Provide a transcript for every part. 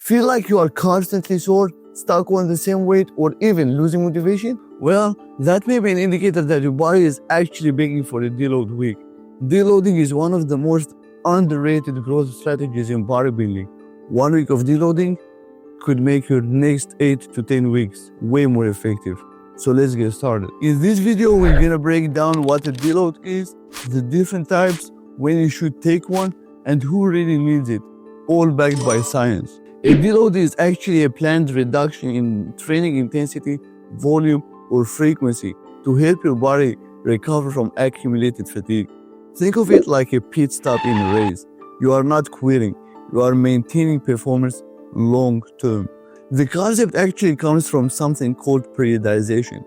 Feel like you are constantly sore, stuck on the same weight, or even losing motivation? Well, that may be an indicator that your body is actually begging for a deload week. Deloading is one of the most underrated growth strategies in bodybuilding. 1 week of deloading could make your next 8 to 10 weeks way more effective. So let's get started. In this video, we're gonna break down what a deload is, the different types, when you should take one, and who really needs it, all backed by science. A deload is actually a planned reduction in training intensity, volume, or frequency to help your body recover from accumulated fatigue. Think of it like a pit stop in a race. You are not quitting, you are maintaining performance long term. The concept actually comes from something called periodization.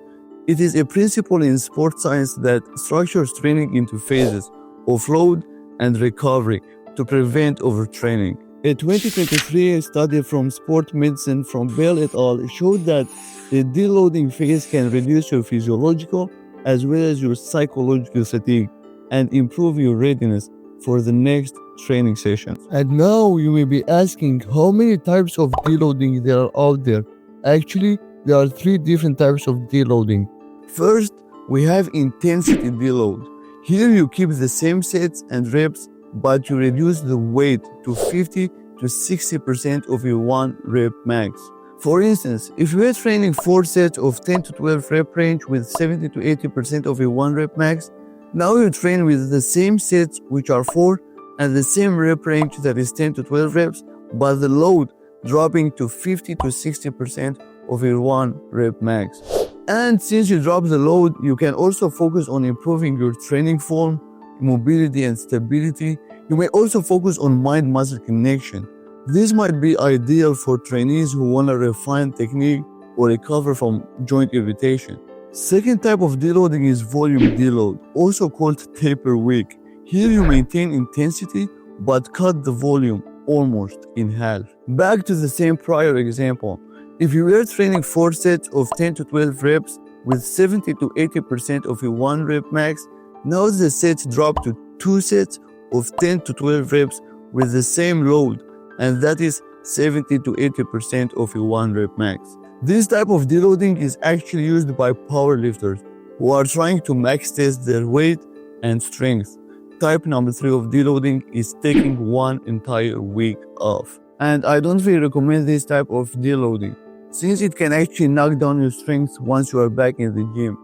It is a principle in sports science that structures training into phases of load and recovery to prevent overtraining. A 2023 study from Sport Medicine from Bell et al. Showed that the deloading phase can reduce your physiological as well as your psychological fatigue and improve your readiness for the next training session. And now you may be asking how many types of deloading there are out there. Actually, there are 3 different types of deloading. First, we have intensity deload. Here you keep the same sets and reps, but you reduce the weight to 50 to 60% of your 1 rep max. For instance, if you are training 4 sets of 10 to 12 rep range with 70 to 80% of your 1 rep max, now you train with the same sets, which are 4, and the same rep range that is 10 to 12 reps, but the load dropping to 50 to 60% of your 1 rep max. And since you drop the load, you can also focus on improving your training form, mobility and stability. You may also focus on mind-muscle connection. This might be ideal for trainees who want to refine technique or recover from joint irritation. Second type of deloading is volume deload, also called taper week. Here you maintain intensity but cut the volume almost in half. Back to the same prior example. If you were training 4 sets of 10 to 12 reps with 70 to 80% of your 1 rep max, now the sets drop to 2 sets of 10 to 12 reps with the same load, and that is 70 to 80% of your 1 rep max. This type of deloading is actually used by powerlifters who are trying to max test their weight and strength. Type number 3 of deloading is taking 1 entire week off. And I don't really recommend this type of deloading, since it can actually knock down your strength once you are back in the gym.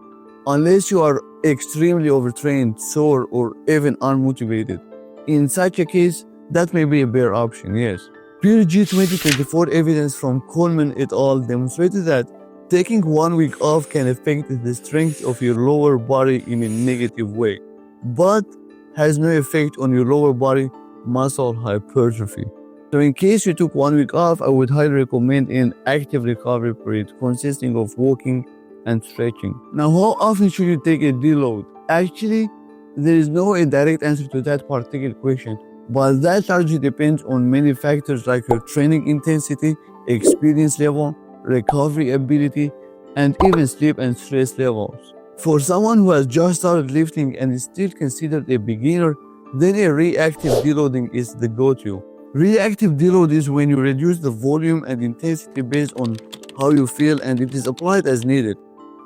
Unless you are extremely overtrained, sore, or even unmotivated. In such a case, that may be a better option, yes. Peer G 2024 evidence from Coleman et al. Demonstrated that taking 1 week off can affect the strength of your lower body in a negative way, but has no effect on your lower body muscle hypertrophy. So in case you took 1 week off, I would highly recommend an active recovery period consisting of walking and stretching. Now, how often should you take a deload? Actually, there is no direct answer to that particular question, but that largely depends on many factors like your training intensity, experience level, recovery ability, and even sleep and stress levels. For someone who has just started lifting and is still considered a beginner, then a reactive deloading is the go-to. Reactive deload is when you reduce the volume and intensity based on how you feel, and it is applied as needed,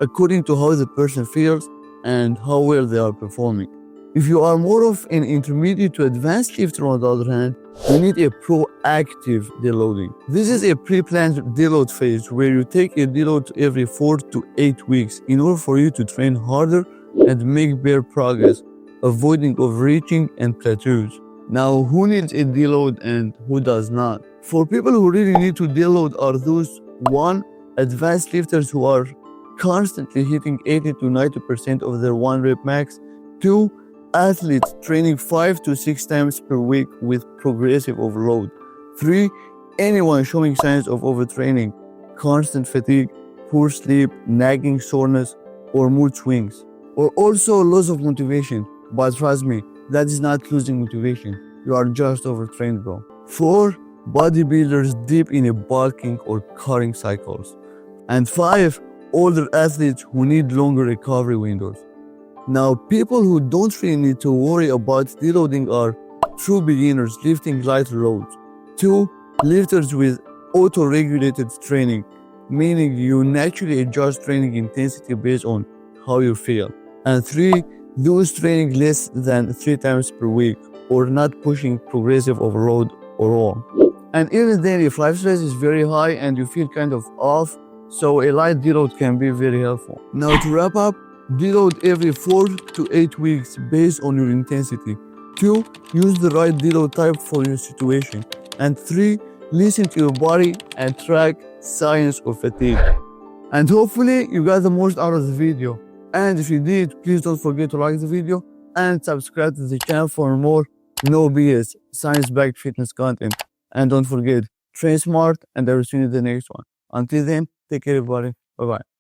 according to how the person feels and how well they are performing. If you are more of an intermediate to advanced lifter, on the other hand, you need a proactive deloading. This is a pre-planned deload phase where you take a deload every 4 to 8 weeks in order for you to train harder and make better progress, avoiding overreaching and plateaus. Now, who needs a deload and who does not? For people who really need to deload are those 1. Advanced lifters who are constantly hitting 80 to 90% of their 1 rep max. 2. Athletes training 5 to 6 times per week with progressive overload. 3. Anyone showing signs of overtraining, constant fatigue, poor sleep, nagging soreness, or mood swings. Or also loss of motivation. But trust me, that is not losing motivation. You are just overtrained, bro. 4. Bodybuilders deep in a bulking or cutting cycles. And 5. Older athletes who need longer recovery windows. Now, people who don't really need to worry about deloading are true beginners lifting lighter loads. 2. Lifters with auto-regulated training, meaning you naturally adjust training intensity based on how you feel. And 3, do training less than 3 times per week, or not pushing progressive overload or all. And even then, if life stress is very high and you feel kind of off, so a light deload can be very helpful. Now to wrap up, deload every 4 to 8 weeks based on your intensity. 2, use the right deload type for your situation. And 3, listen to your body and track signs of fatigue. And hopefully you got the most out of the video. And if you did, please don't forget to like the video and subscribe to the channel for more no BS science-backed fitness content. And don't forget, train smart, and I will see you in the next one. Until then, take care everybody. Bye-bye.